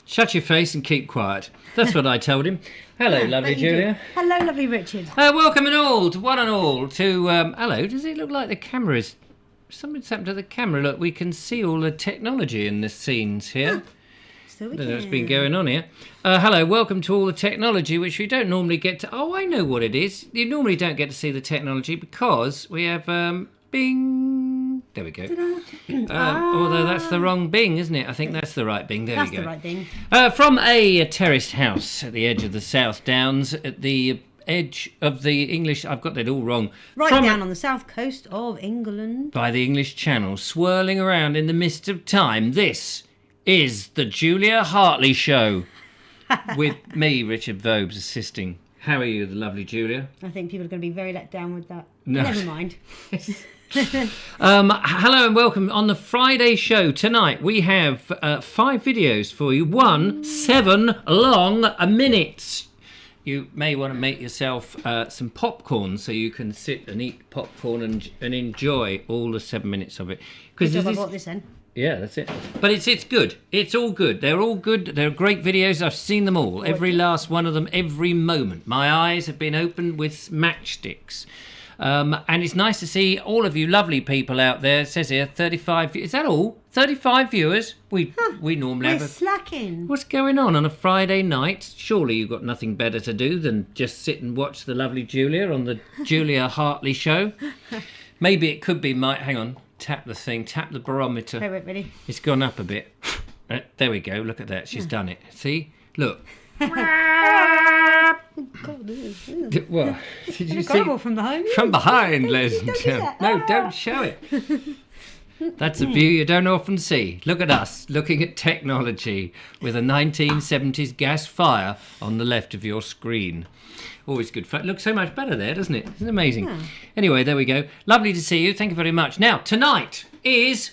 Shut your face and keep quiet. That's what I told him. Hello, lovely Julia. Hello, lovely Richard. Welcome and all, to one and all, to... hello, does it look like the camera is... Something's happened to the camera. Look, we can see all the technology in the scenes here. So we I don't know what's can. been going on here. Hello, welcome to all the technology, which we don't normally get to... Oh, I know what it is. You normally don't get to see the technology because we have... Bing... There we go. Although that's the wrong Bing, isn't it? I think that's the right Bing. There we go. That's the right thing. From a terraced house at the edge of the South Downs, at the edge of the English... I've got that all wrong. Right down on the south coast of England. By the English Channel, swirling around in the mist of time, this is the Julia Hartley Show. With me, Richard Vobes, assisting. How are you, the lovely Julia? I think people are going to be very let down with that. No. Never mind. Hello and welcome. On the Friday show tonight, we have 5 videos for you. 7 long minutes. You may want to make yourself some popcorn so you can sit and eat popcorn and enjoy all the 7 minutes of it. Good job I bought this then. Yeah, that's it. But it's good. It's all good. They're all good. They're great videos. I've seen them all. Every last one of them, every moment. My eyes have been opened with matchsticks. And it's nice to see all of you lovely people out there. It says here 35. Is that all? 35 viewers? We normally We're have slacking. What's going on a Friday night? Surely you've got nothing better to do than just sit and watch the lovely Julia on the Julia Hartley Show. Maybe it could be hang on, tap the thing, tap the barometer. Okay, wait, ready? It's gone up a bit. There we go, look at that, she's done it. See? Look. God, What? Did you see? from behind. From behind, ladies and gentlemen. No, don't show it. That's a view you don't often see. Look at us, looking at technology with a 1970s gas fire on the left of your screen. Always good fun. It looks so much better there, doesn't it? It's amazing. Yeah. Anyway, there we go. Lovely to see you. Thank you very much. Now, tonight is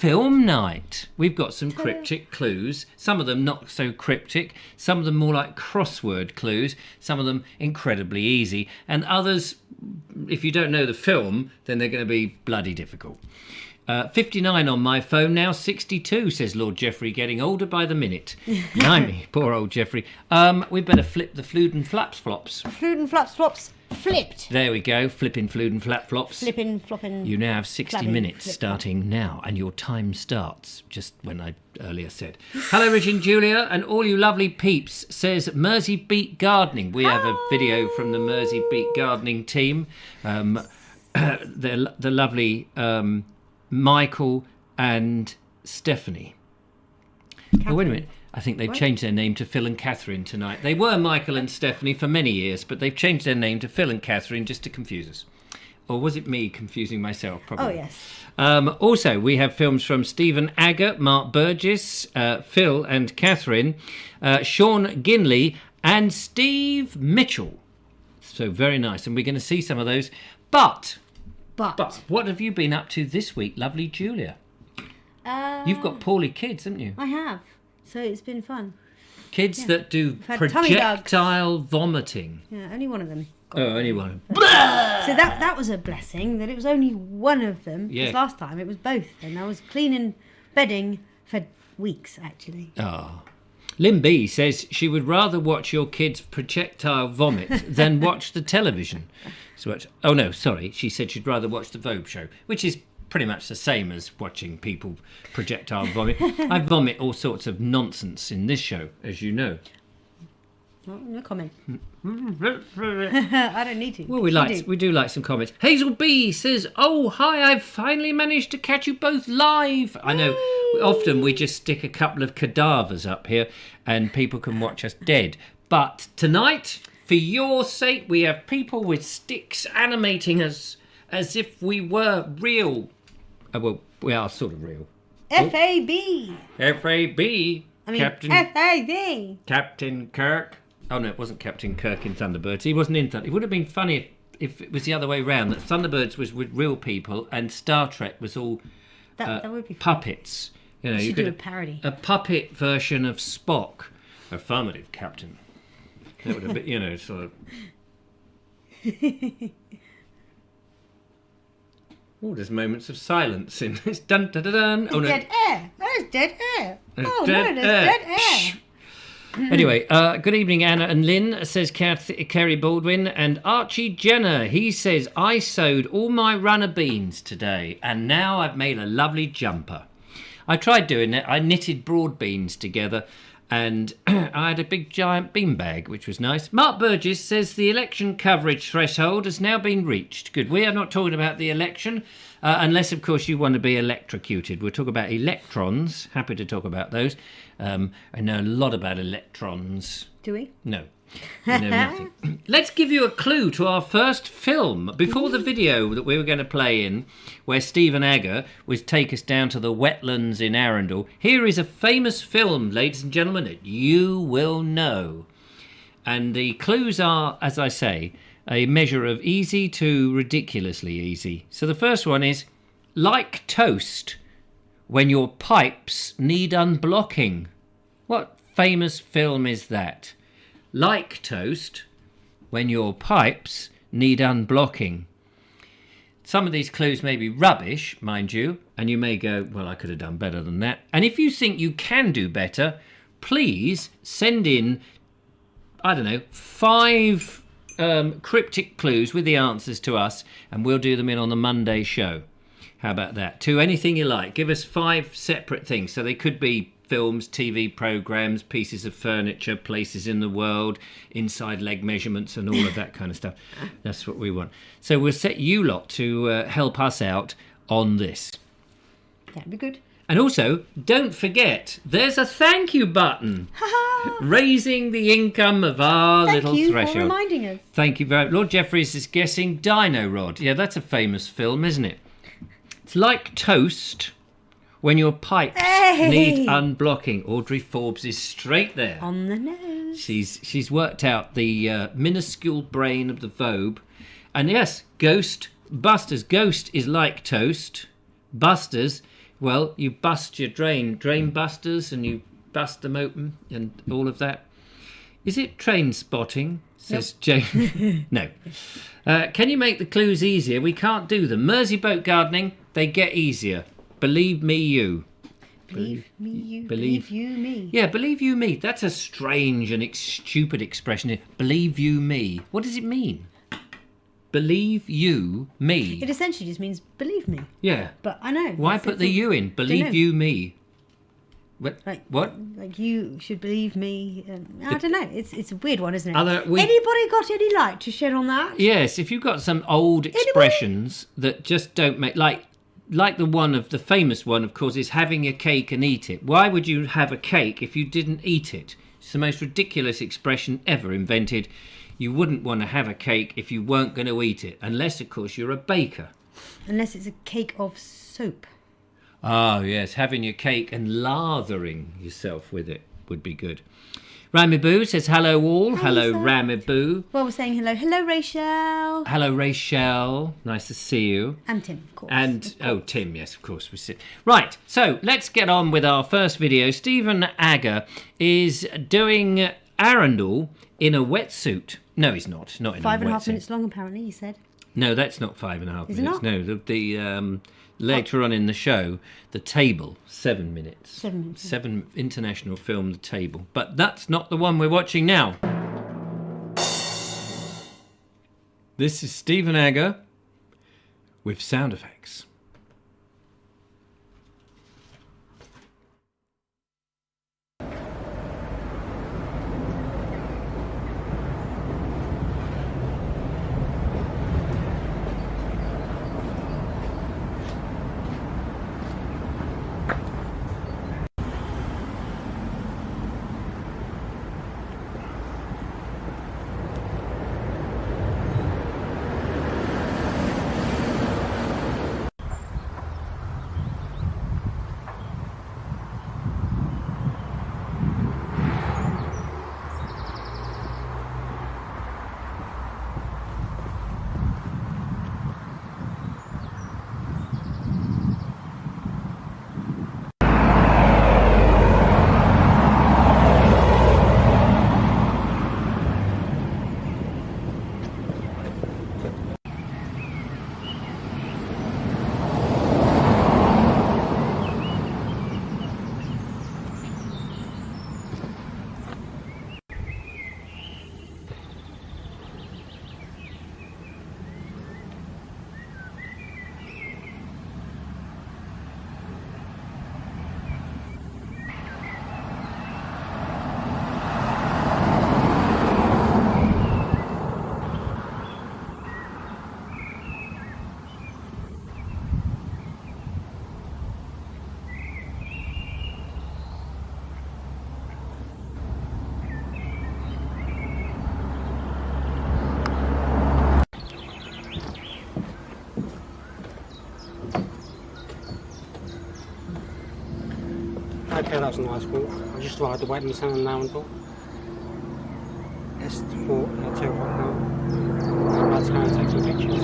film night. We've got some cryptic clues. Some of them not so cryptic. Some of them more like crossword clues. Some of them incredibly easy. And others, if you don't know the film, then they're going to be bloody difficult. 59 on my phone now, 62, says Lord Jeffrey, getting older by the minute. Blimey, poor old Jeffrey. We better flip the Flood and Flaps Flops. Flood and Flaps Flops flipped. There we go, flipping Flood and Flap Flops. Flipping, flopping. You now have 60 flapping, minutes flip, starting now, and your time starts, just when I earlier said. Hello, Rich and Julia, and all you lovely peeps, says Mersey Beat Gardening. We have a video from the Mersey Beat Gardening team. The lovely... Michael and Stephanie. Oh, wait a minute. I think they've changed their name to Phil and Catherine tonight. They were Michael and Stephanie for many years, but they've changed their name to Phil and Catherine just to confuse us. Or was it me confusing myself? Probably. Oh, yes. Also, we have films from Stephen Agger, Mark Burgess, Phil and Catherine, Sean Ginley, and Steve Mitchell. So very nice. And we're going to see some of those. But what have you been up to this week, lovely Julia? You've got poorly kids, haven't you? I have. So it's been fun. Kids that do I've had tummy projectile vomiting. Yeah, only one of them. Oh, only one. So that was a blessing that it was only one of them. Yeah. Because last time it was both. And I was cleaning bedding for weeks, actually. Oh. Lynn B says she would rather watch your kids projectile vomit than watch the television. Oh no, sorry. She said she'd rather watch the Vobes Show, which is pretty much the same as watching people projectile vomit. I vomit all sorts of nonsense in this show, as you know. Oh, no comment. I don't need to. Well, we do like some comments. Hazel B says, "Oh, hi! I've finally managed to catch you both live." I know. Often we just stick a couple of cadavers up here, and people can watch us dead. But tonight, for your sake, we have people with sticks animating us as if we were real. Well, we are sort of real. F.A.B. F.A.B. Captain F.A.B. Captain Kirk. Oh no, it wasn't Captain Kirk in Thunderbirds. He wasn't in Thunderbirds. It would have been funny if it was the other way round. That Thunderbirds was with real people and Star Trek was all that would be puppets. You know, you could do a parody. A puppet version of Spock. Affirmative, Captain. That would have been, you know, sort of. Oh, there's moments of silence in this. Dun dun dun dun. Oh no. Dead air. There's dead air. Oh dead no, there's dead air. Anyway, good evening, Anna and Lynn, says Kerry Baldwin. And Archie Jenner, he says, I sowed all my runner beans today, and now I've made a lovely jumper. I tried doing it. I knitted broad beans together, and I had a big giant beanbag, which was nice. Mark Burgess says the election coverage threshold has now been reached. Good. We are not talking about the election, unless, of course, you want to be electrocuted. We'll talk about electrons. Happy to talk about those. I know a lot about electrons. Do we? No. We know nothing. Let's give you a clue to our first film. Before the video that we were going to play in, where Stephen Agger would take us down to the Wetlands in Arundel, here is a famous film, ladies and gentlemen, that you will know. And the clues are, as I say, a measure of easy to ridiculously easy. So the first one is, like toast, when your pipes need unblocking. What famous film is that? Like toast, when your pipes need unblocking. Some of these clues may be rubbish, mind you, and you may go, well, I could have done better than that. And if you think you can do better, please send in, I don't know, 5 cryptic clues with the answers to us, and we'll do them in on the Monday show. How about that? To anything you like. Give us 5 separate things. So they could be films, TV programmes, pieces of furniture, places in the world, inside leg measurements and all of that kind of stuff. That's what we want. So we'll set you lot to help us out on this. That'd be good. And also, don't forget, there's a thank you button. Raising the income of our little threshold. Thank you for reminding us. Thank you very much. Lord Jeffries is guessing Dino Rod. Yeah, that's a famous film, isn't it? It's like toast when your pipes need unblocking. Audrey Forbes is straight there. On the nose. She's worked out the minuscule brain of the Vobe. And yes, Ghost, Busters. Ghost is like toast. Busters, Well, you bust your drain busters, and you bust them open and all of that. Is it train spotting? Says Jane. No. Can you make the clues easier? We can't do them. Mersey boat gardening, they get easier. Believe me, you. Believe me, you. Believe you, me. Yeah, believe you, me. That's a strange and stupid expression. Believe you, me. What does it mean? Believe you, me. It essentially just means believe me. Yeah. But I know. Why put the you in? Believe you, me. What? Like you should believe me. I don't know. It's a weird one, isn't it? Anybody got any light to shed on that? Yes, if you've got some old expressions that just don't make... Like the famous one, of course, is having a cake and eat it. Why would you have a cake if you didn't eat it? It's the most ridiculous expression ever invented. You wouldn't want to have a cake if you weren't going to eat it. Unless, of course, you're a baker. Unless it's a cake of soap. Oh, yes, having your cake and lathering yourself with it would be good. Ramiboo says, hello all. Hello, Ramiboo. Well, we're saying hello. Hello, Rachel. Hello, Rachel. Nice to see you. And Tim, of course. And, Tim, yes, of course. Right, so let's get on with our first video. Stephen Agger is doing Arundel in a wetsuit. No, he's not. Not in a wetsuit. 5.5 minutes long, apparently, he said. No, that's not 5.5 minutes. Is it not? No, the later on in the show, The Table, 7 minutes. 7 minutes. 7 international film, The Table. But that's not the one we're watching now. This is Stephen Agger with sound effects. Okay, that was a nice walk. I just ride the Wetlands and Arundel. It's 2 o'clock now. I'm about to go and take some pictures.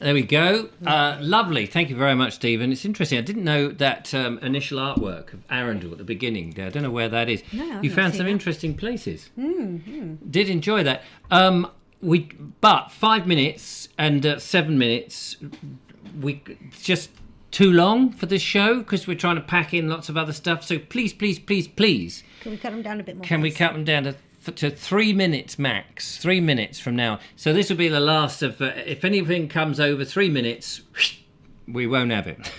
There we go. Lovely. Thank you very much, Stephen. It's interesting. I didn't know that initial artwork of Arundel at the beginning there. I don't know where that is. No, I've you not found seen some that. interesting places. Did enjoy that. But 5 minutes and 7 minutes, just too long for this show because we're trying to pack in lots of other stuff. So please, please, please, please. Can we cut them down a bit more? Can we cut them down to 3 minutes max? 3 minutes from now. So this will be the last of. If anything comes over 3 minutes, we won't have it.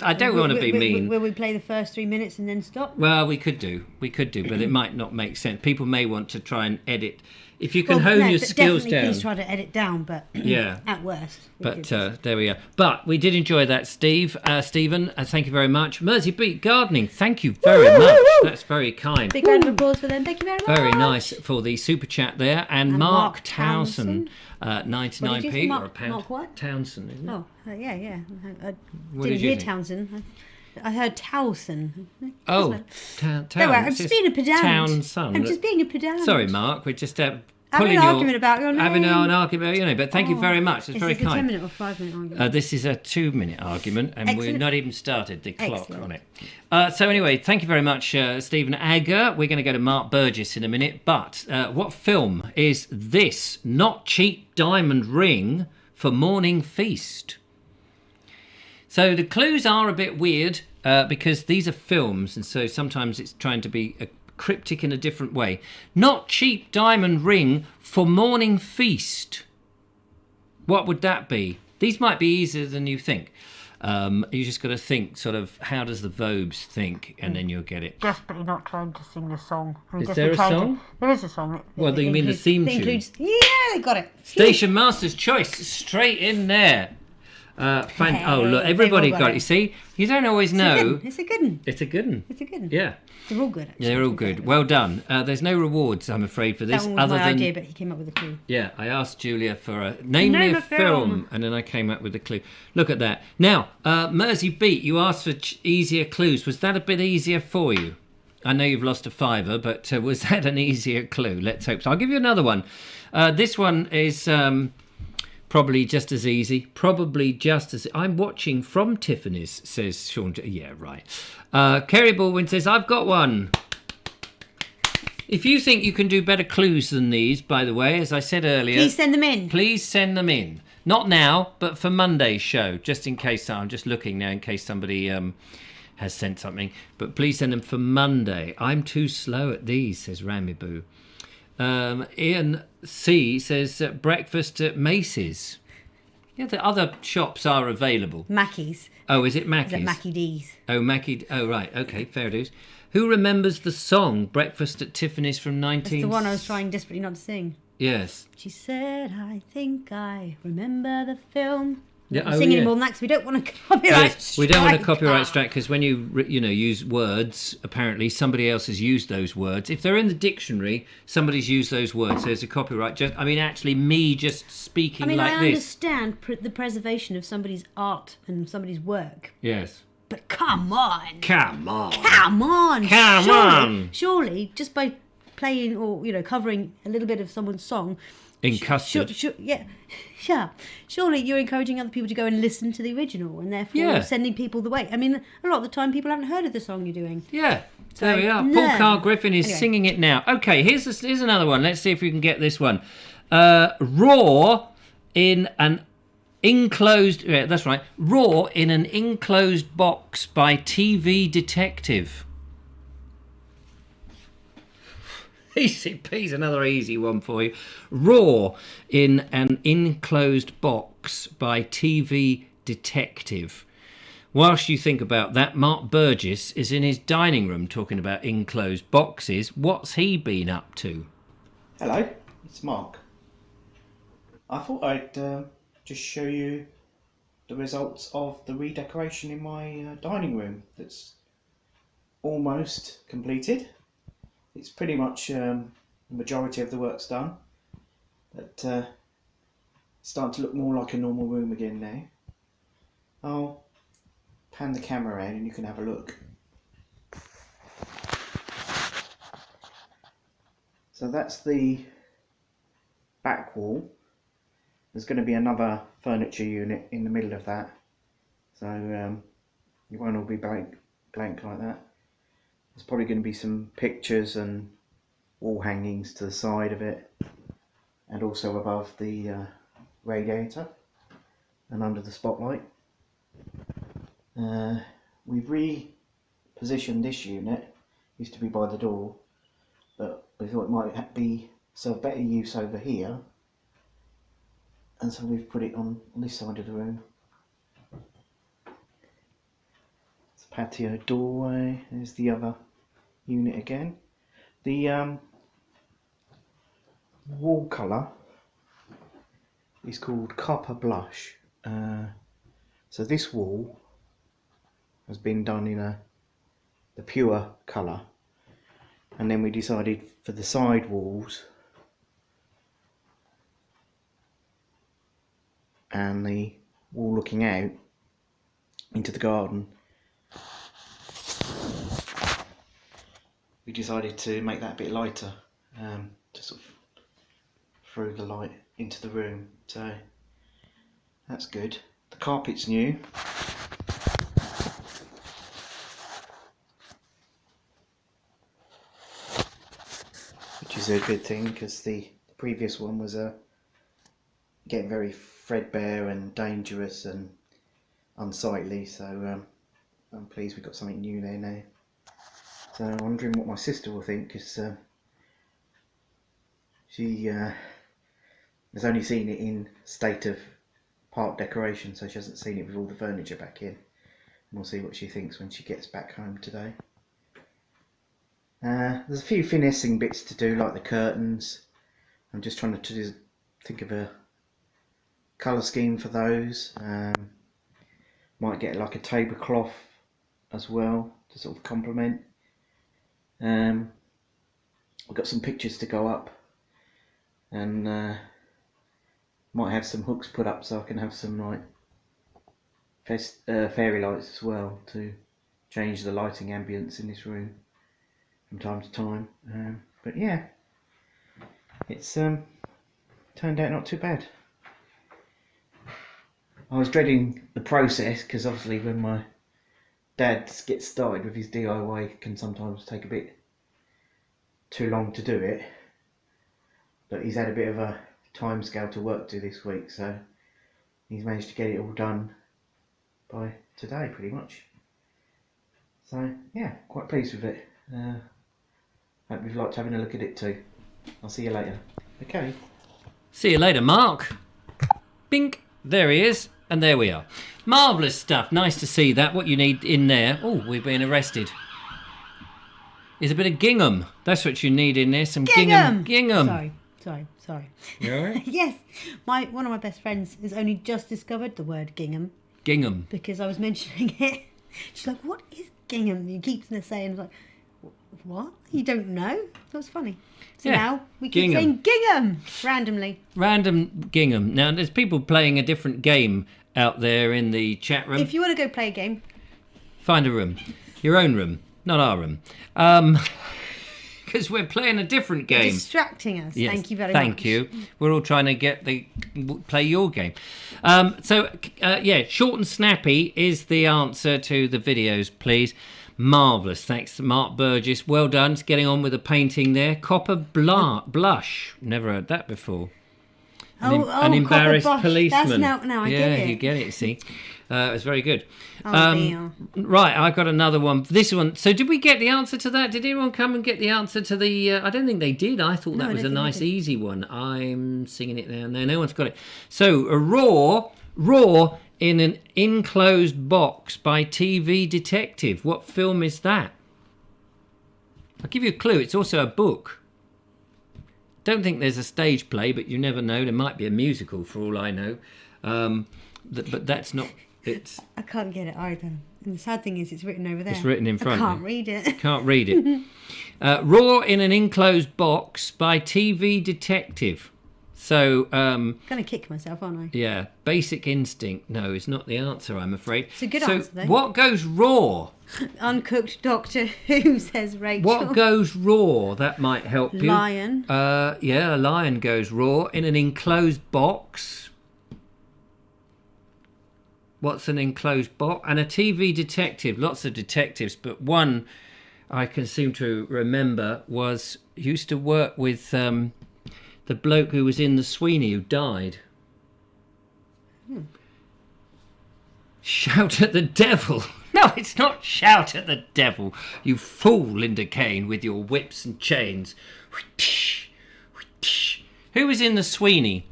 I don't want to be mean. Will we play the first 3 minutes and then stop? Well, we could do, but it might not make sense. People may want to try and edit. If you can hone your skills down. Please try to edit down, but yeah, at worst. But there we are. But we did enjoy that, Stephen. Thank you very much. Mersey Beat Gardening. Thank you very much. That's very kind. Big round of applause for them. Thank you very much. Very nice for the super chat there. And Mark Townsend, 99p or a pound. Mark what? Townsend, isn't it? Oh, yeah. I What didn't did you hear think? Townsend. I heard Towson. Oh, Don't worry, I'm just being a pedant. Townsend. I'm just being a pedant. Sorry, Mark. We're just having an argument about your name. Having an argument about your name. But thank you very much. It's very Is this a kind. 10-minute or 5-minute argument? This is a 2-minute argument, and Excellent. we've not even started the clock Excellent. on it. So anyway, thank you very much, Stephen Agger. We're going to go to Mark Burgess in a minute. But what film is this? Not Cheap Diamond Ring for Morning Feast. So the clues are a bit weird because these are films, and so sometimes it's trying to be cryptic in a different way. Not Cheap Diamond Ring for Morning Feast. What would that be? These might be easier than you think. You just got to think sort of, how does the Vobes think, and then you'll get it. Desperately not trying to sing the song. Is there a song? There is a song. Well, do you mean the theme tune? Yeah, they got it. Station Master's Choice, straight in there. Oh, look, everybody they've all got got it. You it. see? You don't always know. It's a good one. It's a good one. It's a good one. Yeah. They're all good, actually. They're all good. Well done. There's no rewards, I'm afraid, for this. That one was other my than idea, but he came up with a clue. Yeah, I asked Julia for a name me a film, and then I came up with a clue. Look at that. Now, Mersey Beat, you asked for easier clues. Was that a bit easier for you? I know you've lost a fiver, but was that an easier clue? Let's hope so. I'll give you another one. This one is probably just as easy. Probably just as... I'm watching from Tiffany's, says Sean. Yeah, right. Kerry Baldwin says, I've got one. If you think you can do better clues than these, by the way, as I said earlier... Please send them in. Please send them in. Not now, but for Monday's show, just in case. I'm just looking now in case somebody has sent something. But please send them for Monday. I'm too slow at these, says Ramiboo. Ian C says breakfast at Macy's. Yeah, the other shops are available. Mackey's. Oh, is it Mackey's? Is it Mackie D's? Oh, Mackie. Oh, right. Okay, fair dues. Who remembers the song "Breakfast at Tiffany's" from 19? That's the one I was trying desperately not to sing. Yes. She said, "I think I remember the film." Yeah, I'm singing more than that because we don't want to copyright Yes, we don't want to strike. copyright strike because when you use words, apparently somebody else has used those words. If they're in the dictionary, somebody's used those words. There's a copyright. Actually, me just speaking like I this. understand the preservation of somebody's art and somebody's work, Yes. but come on, Come on. come on, Come on. Surely, just by playing or covering a little bit of someone's song. In custard. Yeah. Surely you're encouraging other people to go and listen to the original and therefore Yeah. sending people the way. I mean, a lot of the time people haven't heard of the song you're doing. Yeah, So, there we are. no. Paul Carl Griffin is Anyway. singing it now. Okay, here's another one. Let's see if we can get this one. Raw in an enclosed... Yeah, that's right. Raw in an enclosed box by TV Detective. Easy peasy, another easy one for you. Raw in an enclosed box by TV Detective. Whilst you think about that, Mark Burgess is in his dining room talking about enclosed boxes. What's he been up to? Hello, it's Mark. I thought I'd just show you the results of the redecoration in my dining room that's almost completed. It's pretty much the majority of the work's done, but it's starting to look more like a normal room again now. I'll pan the camera around and you can have a look. So that's the back wall, there's going to be another furniture unit in the middle of that, so it won't all be blank like that. There's probably going to be some pictures and wall hangings to the side of it, and also above the radiator and under the spotlight. We've repositioned this unit, used to be by the door, but we thought it might be serve better use over here, and so we've put it on this side of the room. It's a patio doorway. There's the other unit again. The wall colour is called Copper Blush. So this wall has been done in the pure colour, and then we decided for the side walls and the wall looking out into the garden, we decided to make that a bit lighter, to sort of throw the light into the room. So that's good. The carpet's new. Which is a good thing, because the previous one was getting very threadbare and dangerous and unsightly, so I'm pleased we've got something new there now. So I'm wondering what my sister will think, because she has only seen it in state of park decoration, so she hasn't seen it with all the furniture back in, and we'll see what she thinks when she gets back home today. There's a few finessing bits to do, like the curtains. I'm just trying to think of a colour scheme for those. Might get like a tablecloth as well to sort of complement. We've got some pictures to go up, and might have some hooks put up so I can have some like fairy lights as well to change the lighting ambience in this room from time to time. But yeah, it's turned out not too bad. I was dreading the process, because obviously when my dad gets started with his DIY, it can sometimes take a bit too long to do it, but he's had a bit of a time scale to work to this week, so he's managed to get it all done by today pretty much. So yeah, quite pleased with it. Hope you've liked having a look at it too. I'll see you later. Okay. See you later, Mark. Bink. There he is. And there we are. Marvellous stuff. Nice to see that. What you need in there. Oh, we're being arrested. Is a bit of gingham. That's what you need in there. Some gingham. Gingham. Sorry. You all right? Yes. One of my best friends has only just discovered the word gingham. Gingham. Because I was mentioning it. She's like, what is gingham? You keep saying, like, what? You don't know? That was funny. So Yeah, now we keep gingham. saying gingham randomly. Random gingham. Now, there's people playing a different game out there in the chat room. If you want to go play a game, Find a room. Your own room. Not our room. Because we're playing a different game. distracting us. Yes, Thank you very much. Thank you. We're all trying to play your game. Yeah, short and snappy is the answer to the videos, please. Marvellous. Thanks to Mark Burgess. Well done. It's getting on with the painting there. Copper blush. Never heard that before. An embarrassed copper blush. policeman. That's now I get it. Yeah, you get it, see. It was very good. Oh, dear. Right, I've got another one. This one. So did we get the answer to that? Did anyone come and get the answer to the... I don't think they did. I thought No, that I was a don't think nice, they did. easy one. I'm singing it now. No one's got it. So, a raw in an enclosed box by TV Detective. What film is that? I'll give you a clue. It's also a book. Don't think there's a stage play, but you never know. There might be a musical for all I know. But that's not... I can't get it either. And the sad thing is, it's written over there. It's written in front I of can't you. read it. Can't read it. Raw in an enclosed box by TV Detective. So, I'm going to kick myself, aren't I? yeah, Basic Instinct. No, it's not the answer, I'm afraid. It's a good answer, though. What goes raw? Uncooked Doctor Who, says Rachel. What goes raw? That might help you. Lion. Yeah, a lion goes raw in an enclosed box. What's an enclosed box? And a TV detective. Lots of detectives, but one I can seem to remember used to work with the bloke who was in the Sweeney who died. Shout at the devil. No, it's not shout at the devil. You fool, Linda Kane, with your whips and chains. Who was in the Sweeney?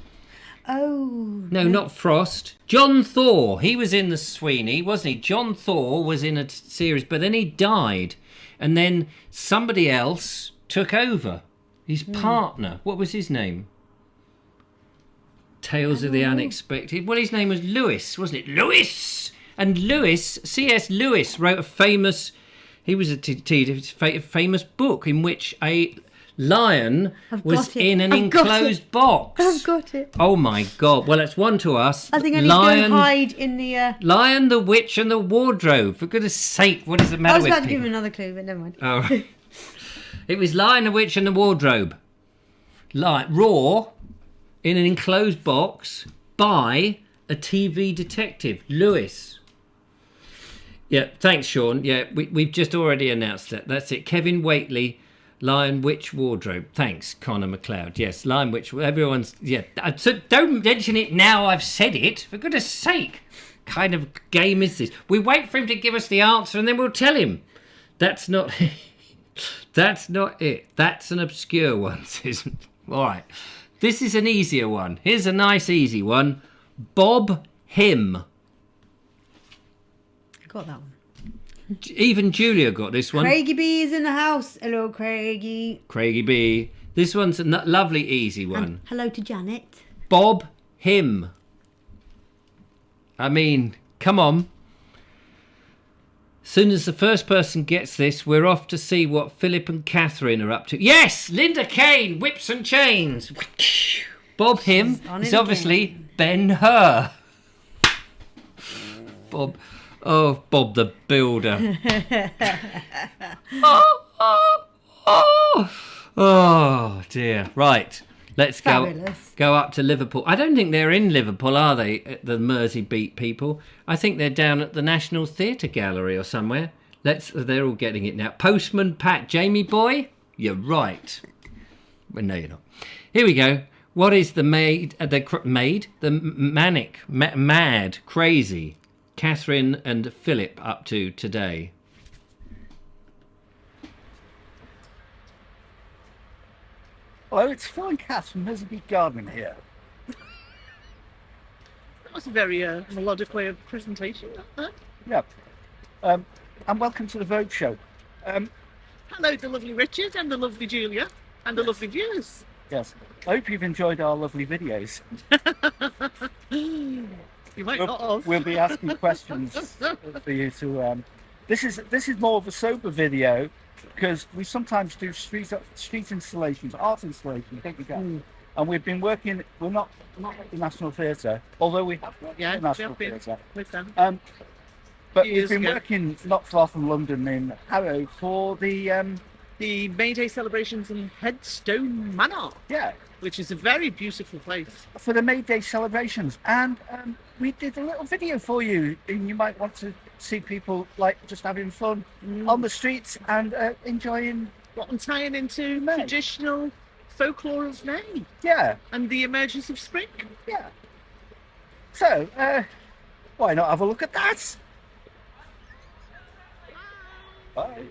Oh. No, not Frost. John Thaw. He was in the Sweeney, wasn't he? John Thaw was in a series, but then he died. And then somebody else took over. His partner. What was his name? Tales of the Unexpected. Well, his name was Lewis, wasn't it? Lewis! And Lewis, C.S. Lewis, wrote a famous... He was a famous book in which a lion was in an enclosed box. I've got it. Oh, my God. Well, that's one to us. I think I need to go and hide in the... Lion, the Witch and the Wardrobe. For goodness sake, what is the matter with I was about to people? give him another clue, but never mind. Oh, right. It was Lion, the Witch and the Wardrobe. Raw, in an enclosed box, by a TV detective, Lewis. Yeah, thanks, Sean. Yeah, we've just already announced that. That's it. Kevin Waitley, Lion, Witch, Wardrobe. Thanks, Connor McLeod. Yes, Lion, Witch. Everyone's... Yeah. So don't mention it now I've said it. For goodness sake. Kind of game is this? We wait for him to give us the answer and then we'll tell him. That's not... That's not it. That's an obscure one, Susan. All right. This is an easier one. Here's a nice, easy one. Bob Him. Got that one. Even Julia got this one. Craigie B is in the house. Hello, Craigie. Craigie B. This one's a lovely, easy one. And hello to Janet. Bob Him. I mean, come on. Soon as the first person gets this, we're off to see what Philip and Catherine are up to. Yes, Linda Kane, whips and chains. Bob Him is obviously Ben Hur. Bob the Builder. Oh dear. Right, let's go up to Liverpool. I don't think they're in Liverpool, are they? The Mersey Beat people. I think they're down at the National Theatre Gallery or somewhere. They're all getting it now. Postman Pat, Jamie boy, you're right. Well, no, you're not. Here we go. What is the mad, crazy Catherine and Philip up to today? Hello, it's Phil and Cass from Mersey Beat Garden here. That was a very melodic way of presentation. Yeah. And welcome to the Vobes Show. Hello, the lovely Richard and the lovely Julia and the lovely viewers. Yes. I hope you've enjoyed our lovely videos. You might not have. We'll be asking questions for you to... This is more of a sober video because we sometimes do street installations, art installations, don't we, Gav? And we've been working... We're not at the National Theatre, although we have worked at the National Theatre. With them. But we've been working not far from London in Harrow for the Mayday celebrations in Headstone Manor. Yeah. Which is a very beautiful place. For the Mayday celebrations. And we did a little video for you. And you might want to see people like just having fun on the streets and enjoying... And tying into May. Traditional folklore of May. Yeah. And the emergence of spring. Yeah. So, why not have a look at that? Bye.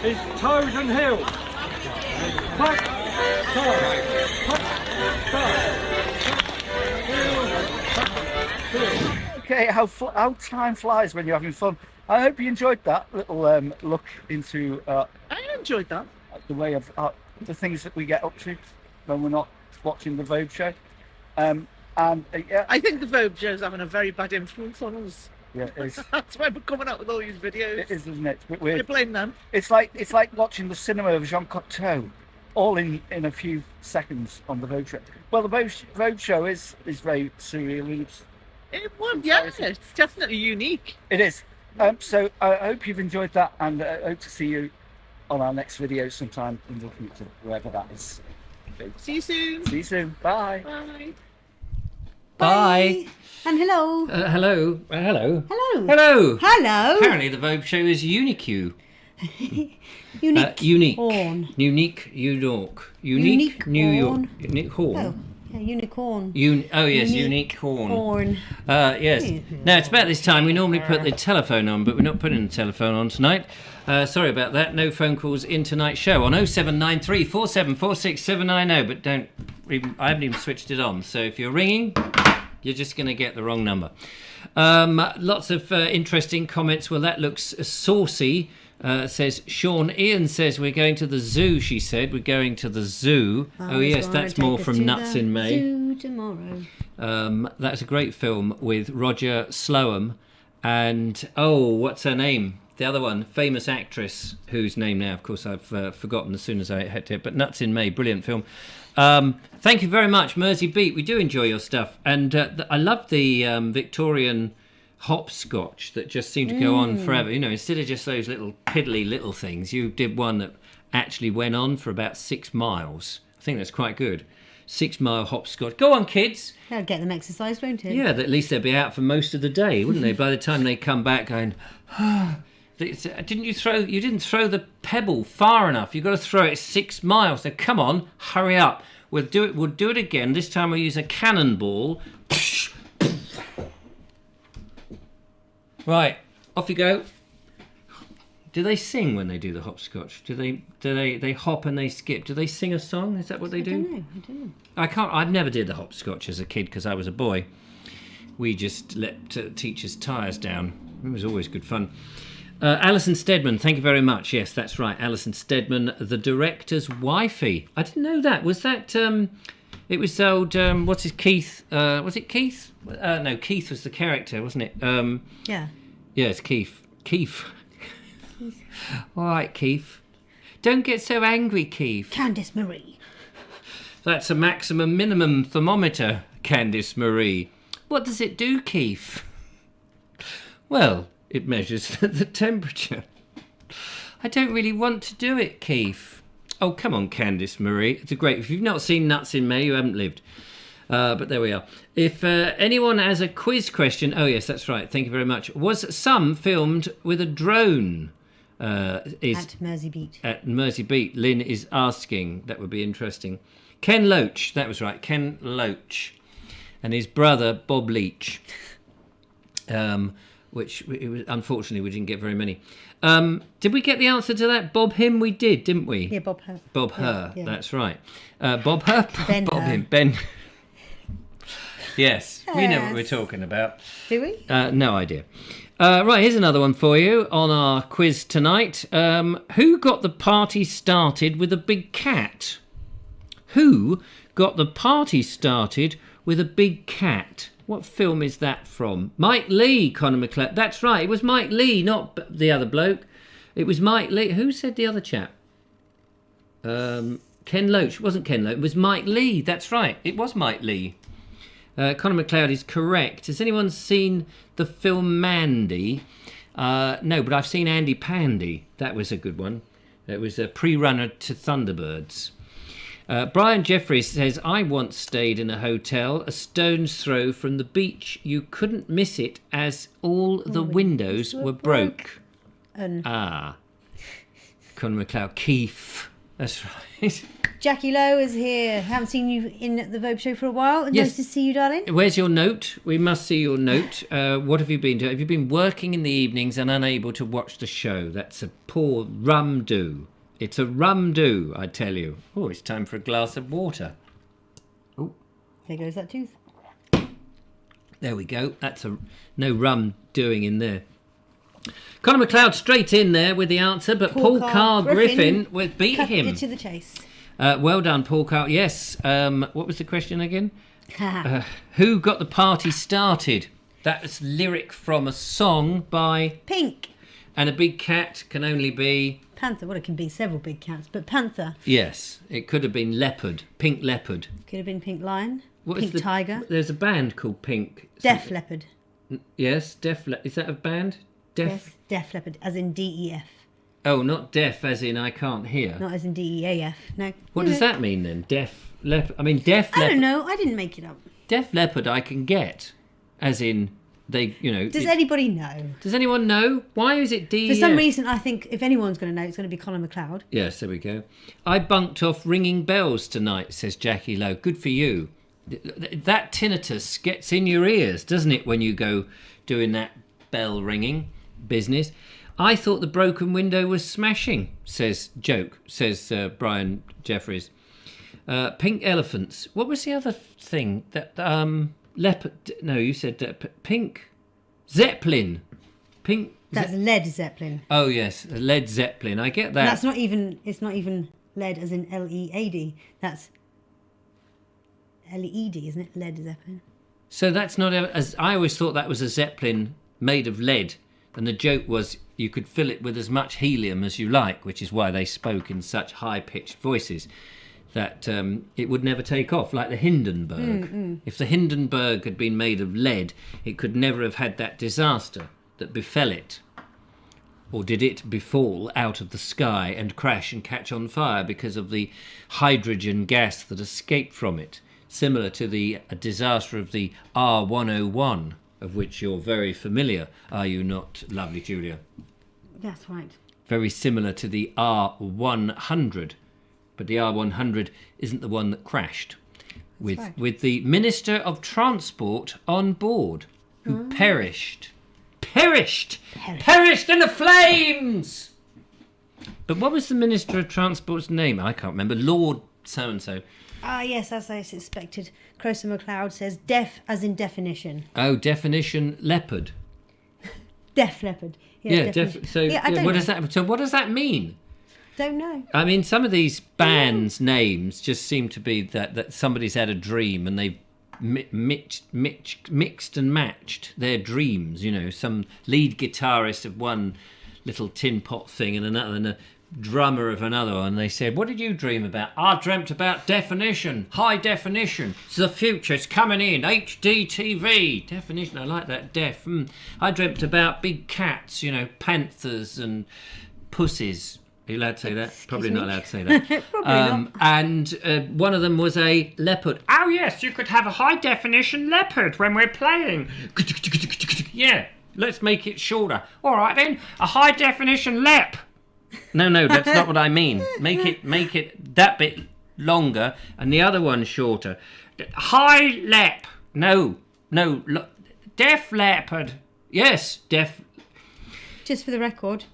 is toes and heels. Hop, toe, hop, toe, heel. Okay, how time flies when you're having fun. I hope you enjoyed that little look into I enjoyed that. the way of the things that we get up to when we're not watching the Vobes Show. Yeah, I think the Vobes Show's having a very bad influence on us. yeah, it is. That's why we're coming out with all these videos. It is, isn't it? It's a bit You weird. blame them. It's like watching the cinema of Jean Cocteau, all in a few seconds on the Vobes Show. Well, the Vobes Show is very surreal. Yeah, it's definitely unique. It is. So I hope you've enjoyed that, and I hope to see you on our next video sometime in the future, wherever that is. See you soon. See you soon. Bye. Bye. Bye. And hello. Hello. Hello. Hello. Hello. Hello. Apparently, the Vogue Show is unique. Unique. Unique. Horn. Unique. Unique. Unique. New York. Horn. Unique horn. Oh, yeah, unicorn. Oh yes, Unique unique horn. Horn. Yes. Now it's about this time. We normally put the telephone on, but we're not putting the telephone on tonight. Sorry about that. No phone calls in tonight's show on 0793 4746 790. But I haven't even switched it on. So if you're ringing, you're just going to get the wrong number. Lots of interesting comments. Well, that looks saucy. Says Sean. Ian says we're going to the zoo. She said we're going to the zoo. Oh yes, that's more from Nuts in May. Zoo tomorrow. That's a great film with Roger Slowham and what's her name? The other one, famous actress whose name now, of course, I've forgotten as soon as I had to. But Nuts in May, brilliant film. Thank you very much, Mersey Beat. We do enjoy your stuff, and I love the Victorian hopscotch that just seemed to go on forever. You know, instead of just those little piddly little things, you did one that actually went on for about 6 miles. I think that's quite good. 6 mile hopscotch. Go on, kids. That'll get them exercise, won't it? Yeah, at least they'd be out for most of the day, wouldn't they? By the time they come back, going, didn't throw the pebble far enough. You've got to throw it 6 miles. So come on, hurry up. We'll do it again. This time we'll use a cannonball. Right, off you go. Do they sing when they do the hopscotch? Do they hop and they skip? Do they sing a song? Is that what they do? I don't know. I never did the hopscotch as a kid because I was a boy. We just let teachers' tyres down. It was always good fun. Alison Steadman, thank you very much. Yes, that's right. Alison Steadman, the director's wifey. I didn't know that. Was that? It was old. What's his Keith? Was it Keith? No, Keith was the character, wasn't it? Yeah. Yeah, it's Keith. Keith. All right, Keith. Don't get so angry, Keith. Candice Marie. That's a maximum minimum thermometer, Candice Marie. What does it do, Keith? Well, it measures the temperature. I don't really want to do it, Keith. Oh, come on, Candice Marie. It's a great... If you've not seen Nuts in May, you haven't lived. But there we are. If anyone has a quiz question... Oh, yes, that's right. Thank you very much. Was some filmed with a drone? At Mersey Beat. At Mersey Beat. Lynn is asking. That would be interesting. Ken Loach. That was right. Ken Loach. And his brother, Bob Leach. Which, unfortunately, we didn't get very many. Did we get the answer to that? Bob him? We did, didn't we? Yeah, Bob Her. Bob Her, yeah. That's right. Bob Her? Ben Bob Her. him. Ben. Yes, we know what we're talking about. Do we? No idea. Right, here's another one for you on our quiz tonight. Who got the party started with a big cat? Who got the party started with a big cat? What film is that from? Mike Lee, Conor McLeod. That's right, it was Mike Lee, not the other bloke. It was Mike Lee. Who said the other chap? Ken Loach. It wasn't Ken Loach, it was Mike Lee. That's right, it was Mike Lee. Conor McLeod is correct. Has anyone seen the film Mandy? No, but I've seen Andy Pandy. That was a good one. It was a pre-runner to Thunderbirds. Brian Jeffries says, I once stayed in a hotel a stone's throw from the beach. You couldn't miss it as all the windows were broke. And Conor McLeod. Keith. That's right. Jackie Lowe is here. Haven't seen you in the Vobes Show for a while. Yes. Nice to see you, darling. Where's your note? We must see your note. What have you been doing? Have you been working in the evenings and unable to watch the show? That's a poor rum do. It's a rum do, I tell you. Oh, it's time for a glass of water. There goes that tooth. There we go. That's no rum doing in there. Conor McLeod straight in there with the answer, but Paul Carl Griffin beat cut him. it to the chase. Well done, Paul Carl. Yes. What was the question again? Who got the party started? That's lyric from a song by Pink. And a big cat can only be... Panther. Well, it can be several big cats, but Panther. Yes, it could have been leopard. Pink leopard. Could have been Pink Lion. What Pink is Tiger. There's a band called Pink. Def Leopard. Yes, is that a band? Yes, Def Leopard, as in DEF. Oh, not deaf as in I can't hear. Not as in DEAF. No. What does that mean then? Deaf leopard. I mean, deaf leopard. I don't know. I didn't make it up. Deaf leopard I can get. As in, they, you know... Does anybody know? Does anyone know? Why is it DEF? For some reason, I think if anyone's going to know, it's going to be Conor McLeod. Yes, there we go. I bunked off ringing bells tonight, says Jackie Lowe. Good for you. That tinnitus gets in your ears, doesn't it, when you go doing that bell ringing business? I thought the broken window was smashing, says Brian Jeffries. Pink elephants. What was the other thing? That leopard. No, you said pink Zeppelin. Pink. That's Led Zeppelin. Oh yes, Led Zeppelin. I get that. And that's not even. It's not even lead as in LEAD. That's LED, isn't it? Led Zeppelin. So that's not as I always thought that was a Zeppelin made of lead, and the joke was you could fill it with as much helium as you like, which is why they spoke in such high-pitched voices that it would never take off, like the Hindenburg. If the Hindenburg had been made of lead, it could never have had that disaster that befell it. Or did it befall out of the sky and crash and catch on fire because of the hydrogen gas that escaped from it, similar to the disaster of the R101, of which you're very familiar, are you not, lovely Julia? That's right. Very similar to the R100, but the R100 isn't the one that crashed, with the Minister of Transport on board, who perished in the flames. But what was the Minister of Transport's name? I can't remember. Lord so-and-so. Ah, yes, as I suspected. Croser McLeod says deaf as in definition. Oh, definition leopard. Def Leopard. Yeah, I don't what know. does that? So what does that mean? Don't know. I mean, some of these bands' names just seem to be that somebody's had a dream and they've mixed and matched their dreams. You know, some lead guitarist of one little tin pot thing and another, and a drummer of another one. They said, "What did you dream about?" "I dreamt about definition, high definition. It's the future. It's coming in. HD TV definition. I like that def. I dreamt about big cats. You know, panthers and pussies." Are you allowed to say that? Probably not allowed to say that. Probably not. And one of them was a leopard. "Oh yes, you could have a high definition leopard when we're playing." "Yeah, let's make it shorter." "All right then, a high definition lep." No, that's not what I mean. Make it that bit longer and the other one shorter. "High lep." No, def leopard. Yes, def. Just for the record,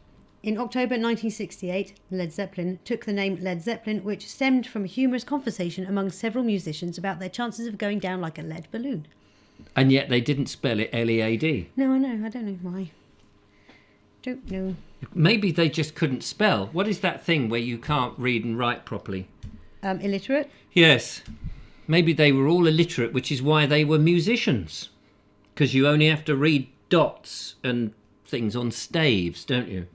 in October 1968, Led Zeppelin took the name Led Zeppelin, which stemmed from a humorous conversation among several musicians about their chances of going down like a lead balloon. And yet they didn't spell it Lead. No, I know. I don't know why. Don't know. Maybe they just couldn't spell. What is that thing where you can't read and write properly? Illiterate? Yes. Maybe they were all illiterate, which is why they were musicians. Because you only have to read dots and things on staves, don't you?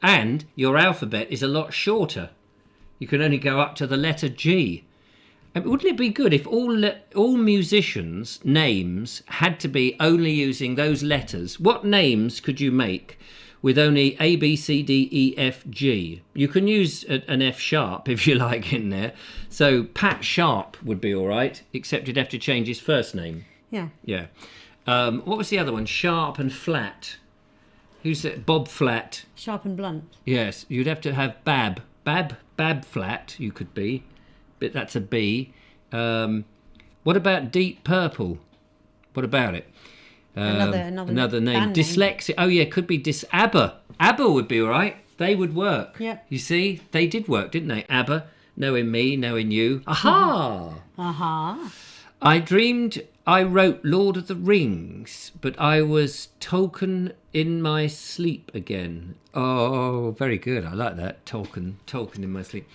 And your alphabet is a lot shorter. You can only go up to the letter G. And wouldn't it be good if all musicians' names had to be only using those letters? What names could you make with only A, B, C, D, E, F, G? You can use an F sharp if you like in there. So Pat Sharp would be all right, except you'd have to change his first name. Yeah. Yeah. What was the other one? Sharp and Flat. Who's that? Bob Flat. Sharp and blunt. Yes, you'd have to have Bab Bab flat, you could be, but that's a B. What about Deep Purple? What about it? Another name. Dyslexia. Oh yeah, could be ABBA. ABBA would be all right. They would work. Yep. You see, they did work, didn't they? ABBA, knowing me, knowing you. Aha. Aha. I dreamed I wrote Lord of the Rings, but I was Tolkien in my sleep again. Oh, very good. I like that. Tolkien in my sleep.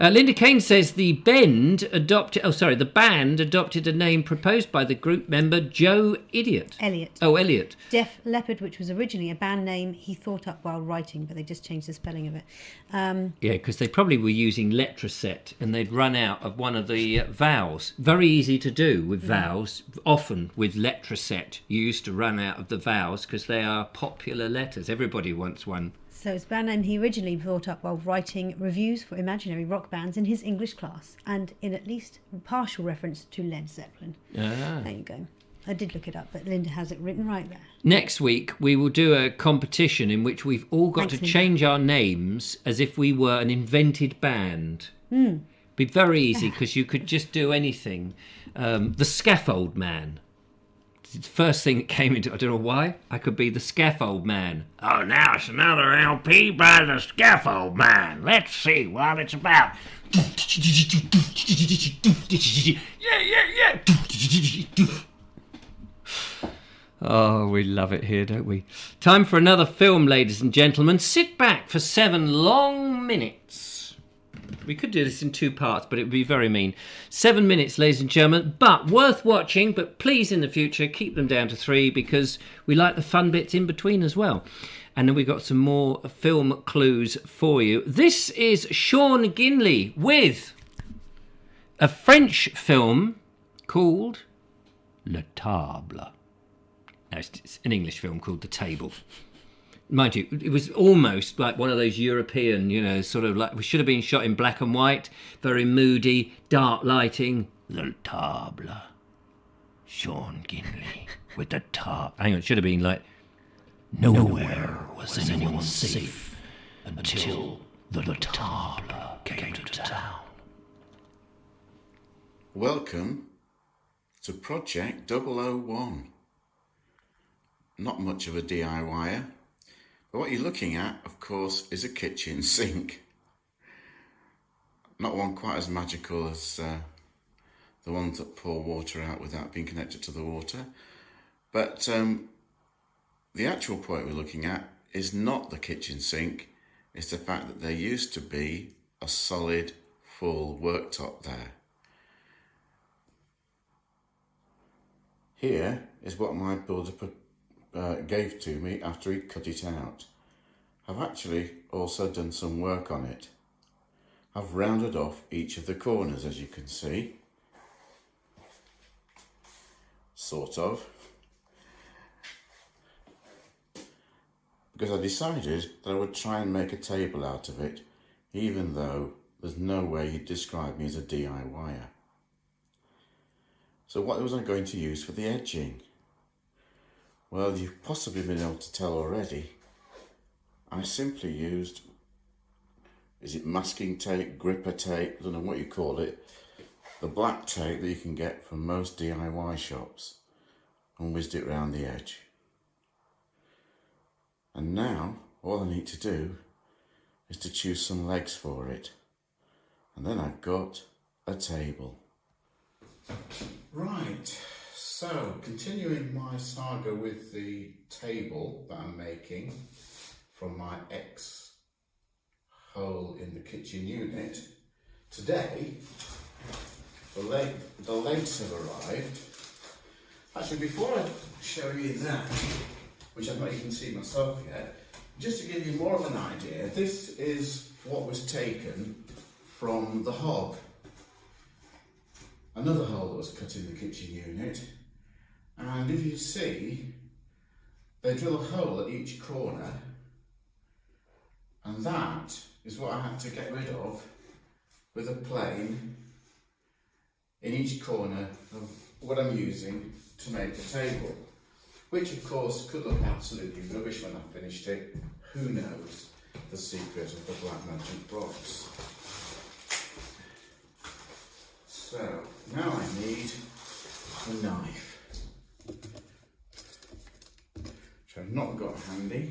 Linda Kane says the band adopted a name proposed by the group member Joe Elliott. Oh, Elliott. Def Leppard, which was originally a band name he thought up while writing, but they just changed the spelling of it. Yeah, because they probably were using letraset and they'd run out of one of the vowels. Very easy to do with vowels. Often with letraset, you used to run out of the vowels because they are popular letters. Everybody wants one. So it's a band name he originally thought up while writing reviews for imaginary rock bands in his English class, and in at least partial reference to Led Zeppelin. Ah. There you go. I did look it up, but Linda has it written right there. Next week, we will do a competition in which we've all got to change our names as if we were an invented band. Be very easy because you could just do anything. The Scaffold Man. It's the first thing that came into, I don't know why, I could be the Scaffold Man. Oh, now it's another LP by the Scaffold Man. Let's see what it's about. Yeah. Oh, we love it here, don't we? Time for another film, ladies and gentlemen. Sit back for 7 long minutes. We could do this in 2 parts, but it would be very mean. 7 minutes, ladies and gentlemen, but worth watching. But please, in the future, keep them down to 3 because we like the fun bits in between as well. And then we've got some more film clues for you. This is Sean Ginley with a French film called Le Table. No, it's an English film called The Table. Mind you, it was almost like one of those European, sort of like, we should have been shot in black and white, very moody, dark lighting. The Table. Sean Ginley with the table. Hang on, it should have been like, nowhere was anyone safe until the Table came to town. Welcome to Project 001. Not much of a DIYer. But what you're looking at, of course, is a kitchen sink. Not one quite as magical as the ones that pour water out without being connected to the water. But the actual point we're looking at is not the kitchen sink. It's the fact that there used to be a solid, full worktop there. Here is what my builder gave to me after he'd cut it out. I've actually also done some work on it. I've rounded off each of the corners, as you can see. Sort of. Because I decided that I would try and make a table out of it, even though there's no way you'd describe me as a DIYer. So what was I going to use for the edging? Well, you've possibly been able to tell already. I simply used, is it masking tape, gripper tape, I don't know what you call it, the black tape that you can get from most DIY shops, and whizzed it round the edge. And now, all I need to do is to choose some legs for it. And then I've got a table. Right. So, continuing my saga with the table that I'm making from my hole in the kitchen unit, today the legs have arrived. Actually, before I show you that, which I've not even seen myself yet, just to give you more of an idea, this is what was taken from the hob. Another hole that was cut in the kitchen unit. And if you see, they drill a hole at each corner, and that is what I had to get rid of with a plane in each corner of what I'm using to make the table, which of course could look absolutely rubbish when I finished it, who knows. the secret of the black magic box. So, now I need a knife, which I've not got handy.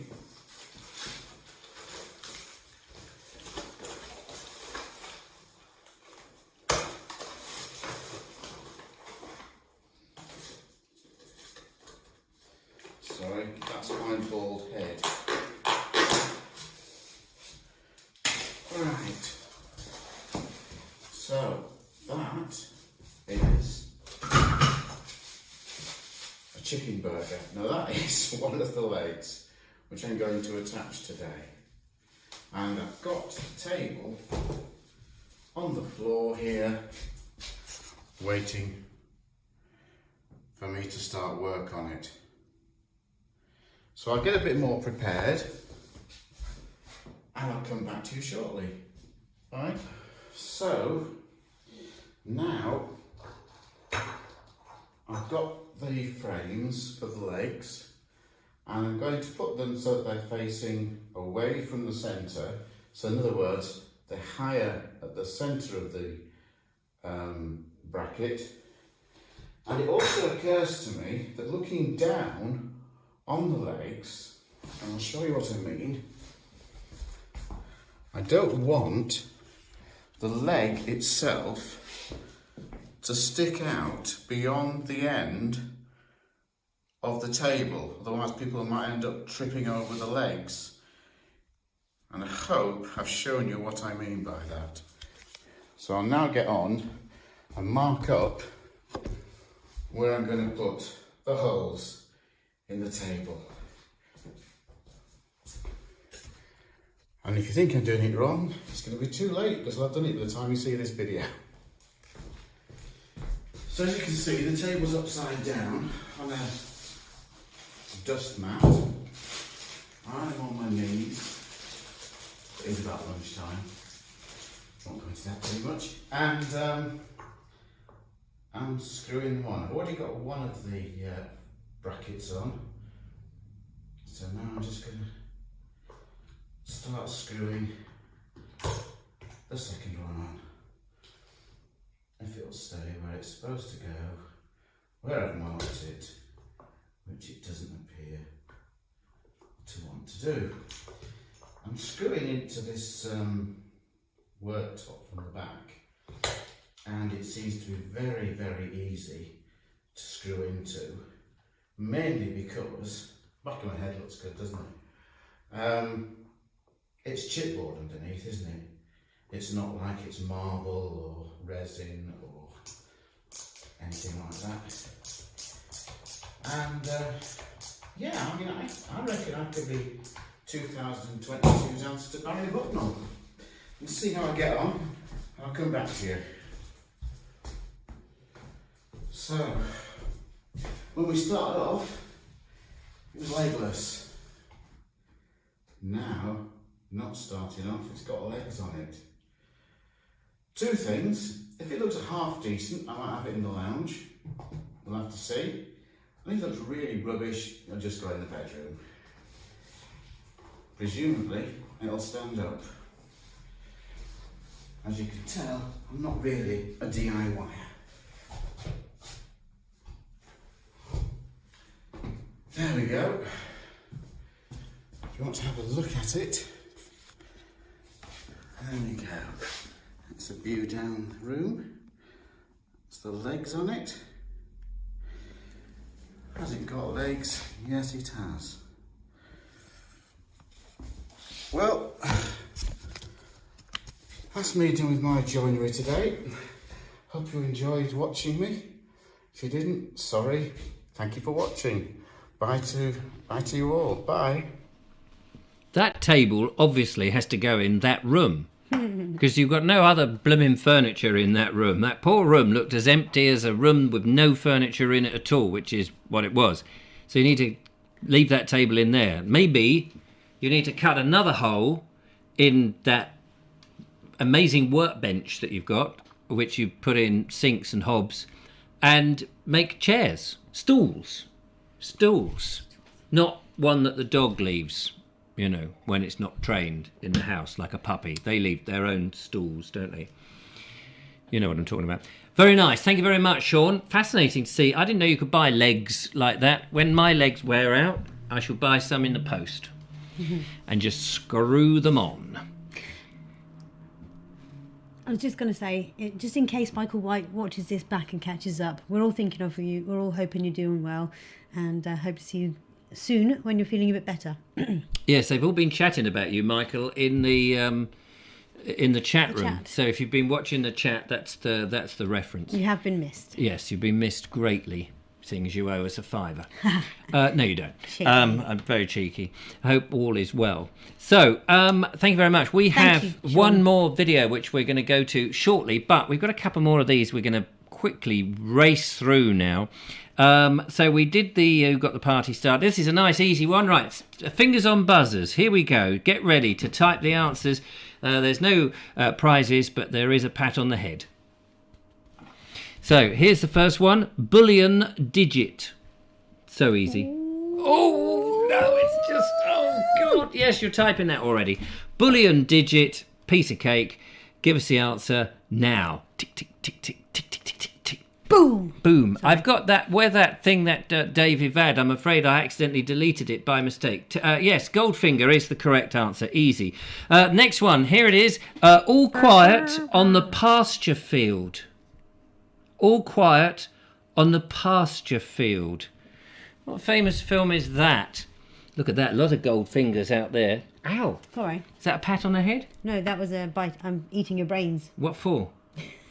Sorry, that's my bald head. Right, so that is a chicken burger. Now that is one of the legs which I'm going to attach today. And I've got the table on the floor here waiting for me to start work on it. So I'll get a bit more prepared and I'll come back to you shortly. Alright, so now I've got the frames for the legs and I'm going to put them so that they're facing away from the centre. So in other words, they're higher at the centre of the bracket. And it also occurs to me that looking down on the legs, and I'll show you what I mean, I don't want the leg itself to stick out beyond the end of the table, otherwise people might end up tripping over the legs. And I hope I've shown you what I mean by that. So I'll now get on and mark up where I'm going to put the holes in the table. And if you think I'm doing it wrong, it's going to be too late because I've done it by the time you see this video. So as you can see, the table's upside down on a dust mat. I'm on my knees. It is about lunchtime. Won't go into that too much. And I'm screwing them on. I've already got one of the brackets on. So now I'm just going to start screwing the second one on. If it'll stay where it's supposed to go, where I've marked it, which it doesn't appear to want to do. I'm screwing into this worktop from the back, and it seems to be very, very easy to screw into, mainly because, back of my head looks good, doesn't it? It's chipboard underneath, isn't it? It's not like it's marble or resin or anything like that. And yeah, I mean, I reckon I could be 2022's answer to Barry Bucknell. We'll see how I get on. I'll come back to you. So, when we started off, it was legless. Now, not starting off, it's got legs on it. Two things. If it looks half decent, I might have it in the lounge. We'll have to see. And if it looks really rubbish, I'll just go in the bedroom. Presumably, it'll stand up. As you can tell, I'm not really a DIYer. There we go. If you want to have a look at it, there we go. That's a view down the room. It's the legs on it. Has it got legs? Yes, it has. Well, that's me done with my joinery today. Hope you enjoyed watching me. If you didn't, sorry. Thank you for watching. Bye to you all. Bye. That table obviously has to go in that room because you've got no other blooming furniture in that room. That poor room looked as empty as a room with no furniture in it at all, which is what it was. So you need to leave that table in there. Maybe you need to cut another hole in that amazing workbench that you've got, which you put in sinks and hobs, and make chairs, stools, not one that the dog leaves. you know, when it's not trained in the house like a puppy. They leave their own stools, don't they? You know what I'm talking about. Very nice. Thank you very much, Sean. Fascinating to see. I didn't know you could buy legs like that. When my legs wear out, I shall buy some in the post and just screw them on. I was just going to say, just in case Michael White watches this back and catches up, we're all thinking of you. We're all hoping you're doing well, and hope to see you soon when you're feeling a bit better. Yes, they've all been chatting about you, Michael, in the chat room. Chat. So if you've been watching the chat, that's the reference. You have been missed. Yes, you've been missed greatly, seeing as you owe us a £5. No, you don't. Cheeky. I'm very cheeky. I hope all is well. So, thank you very much. We Thank have you, Sean. one more video which we're going to go to shortly, but we've got a couple more of these we're going to quickly race through now. So we did the Who Got the Party Started. This is a nice, easy one. Right, fingers on buzzers. Here we go. Get ready to type the answers. There's no prizes, but there is a pat on the head. So here's the first one. Boolean digit. So easy. Oh, no, it's just... Oh, God. Yes, you're typing that already. Boolean digit, piece of cake. Give us the answer now. Tick, tick, tick, tick, tick, tick, tick, tick, tick. Boom! Boom. I've got that, where that thing that Dave had, I'm afraid I accidentally deleted it by mistake. Yes, Goldfinger is the correct answer. Easy. Next one. Here it is. All quiet on the pasture field. All quiet on the pasture field. What famous film is that? Look at that. A lot of gold fingers out there. Ow. Sorry. Is that a pat on the head? No, that was a bite. I'm eating your brains. What for?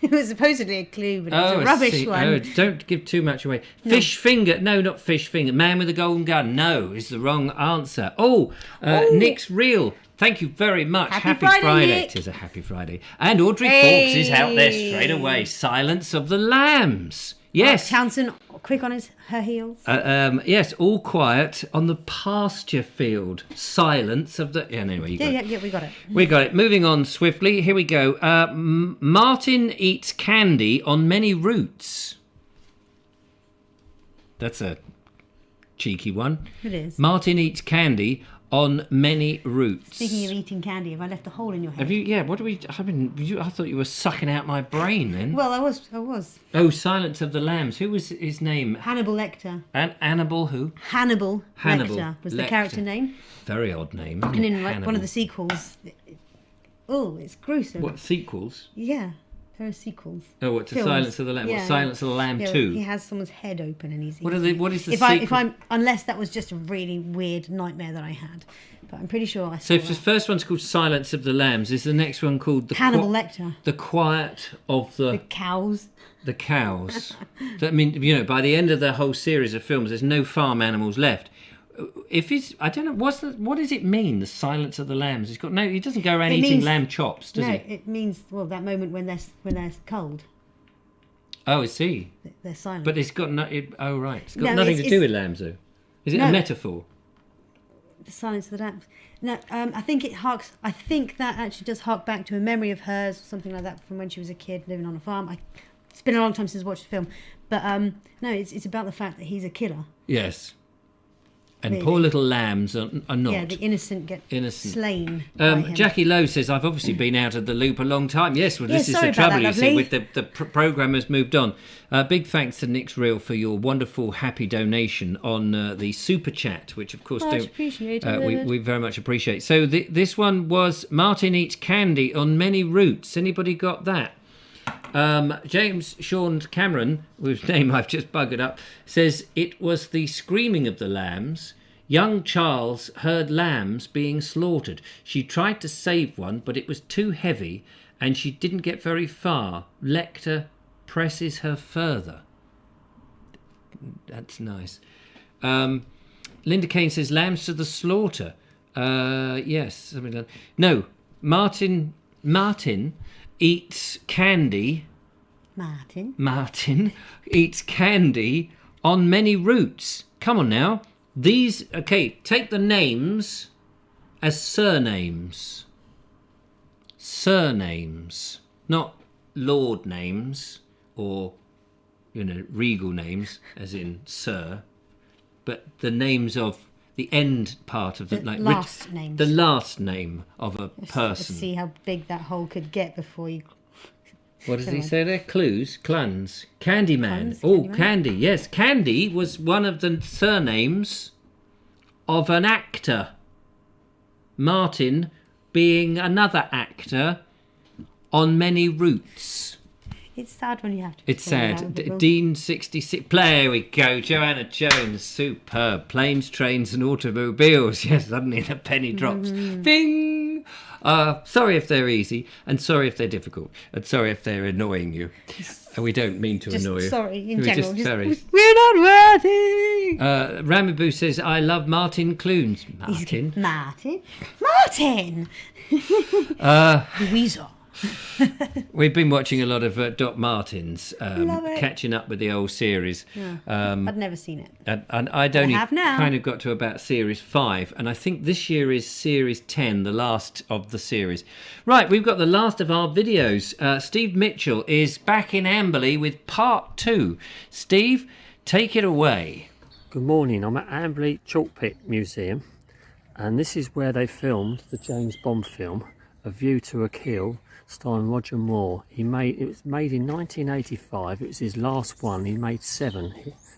It was supposedly a clue, but it was a I rubbish see. one. Oh, don't give too much away. Fish finger. No, not fish finger. Man with a golden gun. No, is the wrong answer. Nick's real. Thank you very much. Happy Friday, Nick. It is a happy Friday. And Audrey Forbes is out there straight away. Silence of the Lambs. Yes. Townsend, quick on her heels. Yes, all quiet on the pasture field. Silence of the... Yeah, anyway, you got it. Yeah, we got it. We got it. Moving on swiftly. Here we go. Martin eats candy on many routes. That's a cheeky one. It is. Martin eats candy on many routes. Speaking of eating candy, have I left a hole in your head? Have you? Yeah. What do we? I thought you were sucking out my brain then. Well, I was. Oh, Silence of the Lambs. Who was his name? Hannibal Lecter. Annibal who? Hannibal Lecter was the Lecter. character name. Very odd name. And in like Hannibal. one of the sequels. Oh, it's gruesome. What sequels? Yeah, there are sequels. Oh, what to Films. Silence of the Lambs? Yeah, What, Silence of the Lamb Yeah, 2? he has someone's head open and he's. What are they? What is the If sequel? unless that was just a really weird nightmare that I had, but I'm pretty sure I saw So if the that. first one's called Silence of the Lambs, is the next one called Hannibal Lecter. The Quiet of The the cows. Cows? I mean, you know, by the end of the whole series of films, there's no farm animals left. If it's, I don't know, what does it mean? The Silence of the Lambs. It's got no. He doesn't go around It eating means- lamb chops, does No, he? it means that moment when they're cold, Oh, I see. they're silent. But it's got no. Oh, right. It's got No, nothing it's- to do it's- with lambs, though. Is it No. a metaphor? The Silence of the Lambs. No, I think it harks. I think that actually does hark back to a memory of hers, or something like that, from when she was a kid living on a farm. It's been a long time since I watched the film, but no, it's about the fact that he's a killer. Yes. And Really? poor little lambs are not. Yeah, the innocent get Innocent. slain. by him. Jackie Lowe says, I've obviously been out of the loop a long time. Yes, well, Yeah, this is sorry the about trouble, that, you see, lovely. with the programme has moved on. Big thanks to Nick's Reel for your wonderful, happy donation on the Super Chat, which, of course, Much appreciated. we very much appreciate. So this one was Martin eats candy on many routes. Anybody got that? James Sean Cameron, whose name I've just buggered up, says it was the screaming of the lambs. Young Charles heard lambs being slaughtered. She tried to save one, but it was too heavy, and she didn't get very far. Lecter presses her further. That's nice. Linda Kane says lambs to the slaughter. Yes. Something like that. No, Martin eats candy. Martin eats candy on many routes. Come on now. Take the names as surnames. Surnames. Not lord names or, regal names, as in sir. But the names of the end part of the last names. The last name of a Let's person. see how big that hole could get before you. What does he say there? Clues? Cluns. Candyman. Cluns, Oh, Candyman. Candy. Yes, Candy was one of the surnames of an actor. Martin being another actor on many routes. It's sad when you have to. It's pull it out sad. of the book. Dean 66. There we go. Joanna Jones. Superb. Planes, trains, and automobiles. Yes, suddenly the penny drops. Bing! Sorry if they're easy, and sorry if they're difficult, and sorry if they're annoying you. And we don't mean to Just annoy you. sorry in We're general. just sorry. We're not worthy. Ramaboo says, I love Martin Clunes. Martin? Martin. The weasel. We've been watching a lot of Doc Martens, Love it. catching up with the old series. I'd never seen it. And I'd only have now. kind of got to about series 5, and I think this year is series 10, the last of the series. Right, we've got the last of our videos. Steve Mitchell is back in Amberley with part 2. Steve, take it away. Good morning, I'm at Amberley Chalk Pit Museum, and this is where they filmed the James Bond film, A View to a Kill, starring Roger Moore. It was made in 1985, it was his last one. He made 7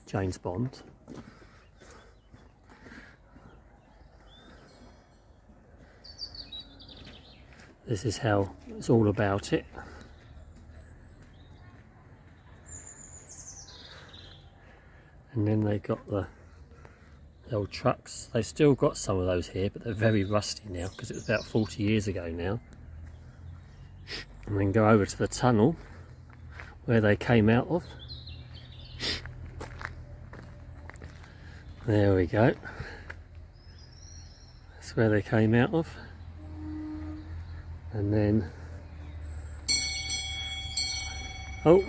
James Bond. This is how it's all about it. And then they got the old trucks. They've still got some of those here, but they're very rusty now because it was about 40 years ago now. And then go over to the tunnel where they came out of. There we go. That's where they came out of. And then... Oh!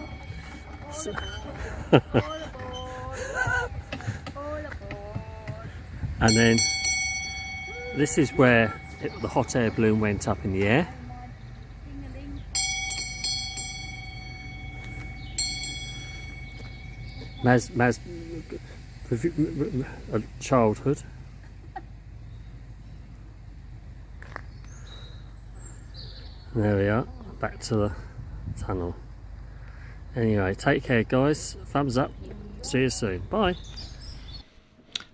And then this is where the hot air balloon went up in the air. Maz childhood. There we are, back to the tunnel. Anyway, take care guys, thumbs up, see you soon, bye.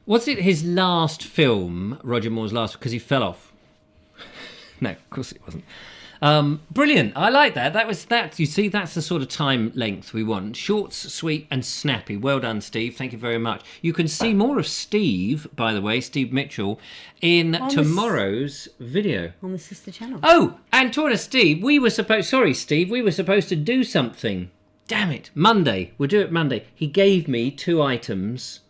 Was it his last film, Roger Moore's last, because he fell off? No, of course it wasn't. Brilliant. I like that. That was that. You see, that's the sort of time length we want. Short, sweet, and snappy. Well done, Steve. Thank you very much. You can see more of Steve, by the way, Steve Mitchell, in tomorrow's video. On the sister channel. Oh, and talking to Steve, we were supposed to do something. Damn it. Monday. We'll do it Monday. He gave me 2 items.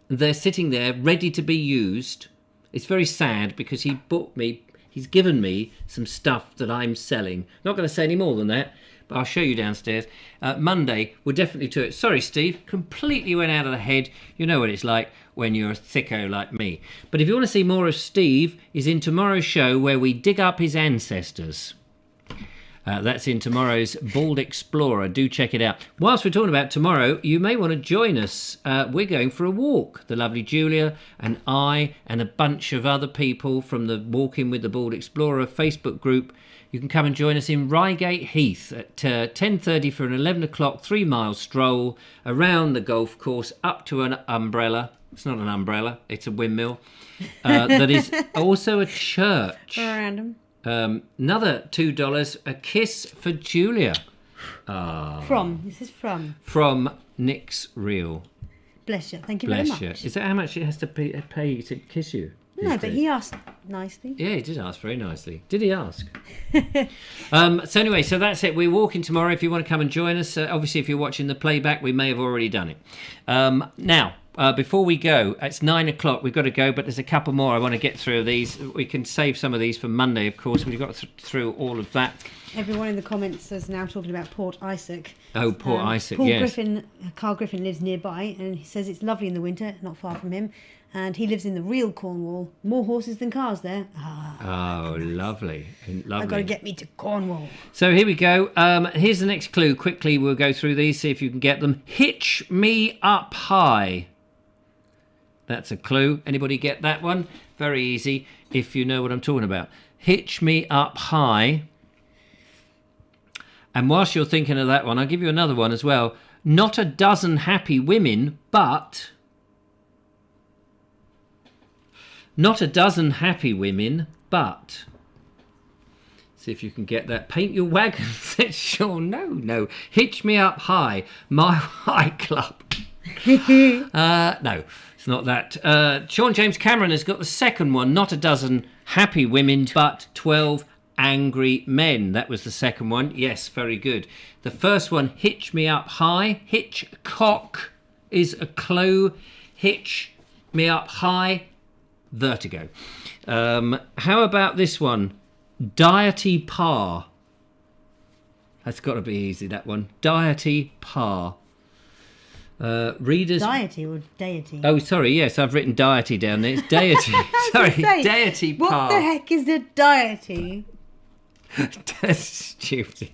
They're sitting there ready to be used. It's very sad because he's given me some stuff that I'm selling. Not going to say any more than that, but I'll show you downstairs. Monday, we'll definitely do it. Sorry, Steve, completely went out of the head. You know what it's like when you're a thicko like me. But if you want to see more of Steve, he's in tomorrow's show where we dig up his ancestors. That's in tomorrow's Bald Explorer. Do check it out. Whilst we're talking about tomorrow, you may want to join us. We're going for a walk. The lovely Julia and I and a bunch of other people from the Walking with the Bald Explorer Facebook group. You can come and join us in Reigate Heath at 10:30 for an 11 o'clock 3-mile stroll around the golf course up to an umbrella. It's not an umbrella, it's a windmill. That is also a church. Random. Another $2, a kiss for Julia. This is From Nick's Reel. Bless you. Thank you very Bless much. you. Is that how much it has to pay to kiss you? No, these but days? he asked nicely. Yeah, he did ask very nicely. Did he ask? So anyway, so that's it. We're walking tomorrow. If you want to come and join us, obviously if you're watching the playback, we may have already done it. Now, before we go, it's 9 o'clock. We've got to go, but there's a couple more I want to get through these. We can save some of these for Monday, of course. We've got through all of that. Everyone in the comments is now talking about Port Isaac. Oh, Port Isaac, Paul yes. Carl Griffin lives nearby, and he says it's lovely in the winter, not far from him. And he lives in the real Cornwall. More horses than cars there. Oh, lovely. I've got to get me to Cornwall. So here we go. Here's the next clue. Quickly, we'll go through these, see if you can get them. Hitch me up high. That's a clue. Anybody get that one? Very easy if you know what I'm talking about. Hitch Me Up High. And whilst you're thinking of that one, I'll give you another one as well. Not a dozen happy women, but... Not a dozen happy women, but... See if you can get that. Paint your wagon, said Sean. No. Hitch Me Up High, My High Club. No, it's not that. Sean James Cameron has got the second one. Not a dozen happy women, but 12 angry men. That was the second one. Yes, very good. The first one, Hitch Me Up High. Hitchcock is a clue. Hitch Me Up High. Vertigo. How about this one? Deity Par. That's got to be easy, that one. Deity Par. Readers. Deity or deity? Oh, sorry. Yes, I've written deity down there. It's deity. Sorry, deity What Par. the heck is a deity? That's stupid.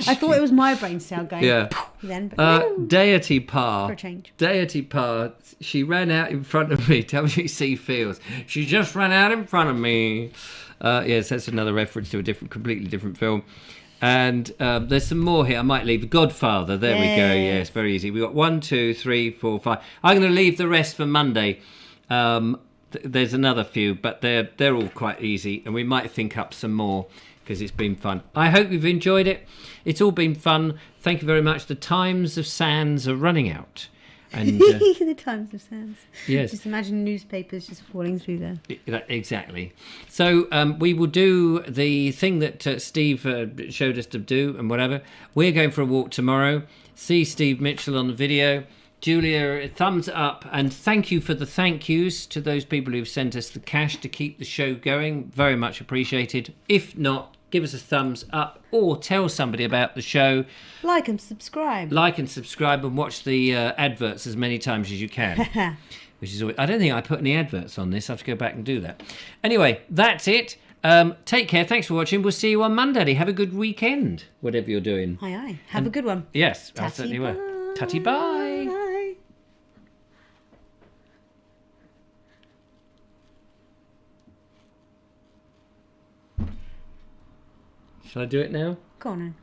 I thought it was my brain cell going. Yeah. Then, but no. Deity Par. For a change. Deity Par. She ran out in front of me. WC Fields. She just ran out in front of me. Yes, that's another reference to a completely different film. And there's some more here. I might leave. Godfather. There we go. Yes, very easy. We've got 1, 2, 3, 4, 5. I'm going to leave the rest for Monday. There's another few, but they're all quite easy. And we might think up some more because it's been fun. I hope you've enjoyed it. It's all been fun. Thank you very much. The times of sands are running out. And the times of sands. Yes. Just imagine newspapers just falling through there. Exactly. So we will do the thing that Steve showed us to do and whatever. We're going for a walk tomorrow. See Steve Mitchell on the video. Julia, thumbs up. And thank you for the thank yous to those people who've sent us the cash to keep the show going. Very much appreciated. If not, give us a thumbs up or tell somebody about the show. Like and subscribe. Like and subscribe and watch the adverts as many times as you can. Which is always, I don't think I put any adverts on this. I have to go back and do that. Anyway, that's it. Take care. Thanks for watching. We'll see you on Monday. Have a good weekend, whatever you're doing. Aye. Have a good one. Yes, I Tatty certainly bye. will. Tatty bye. Shall I do it now? Go on then.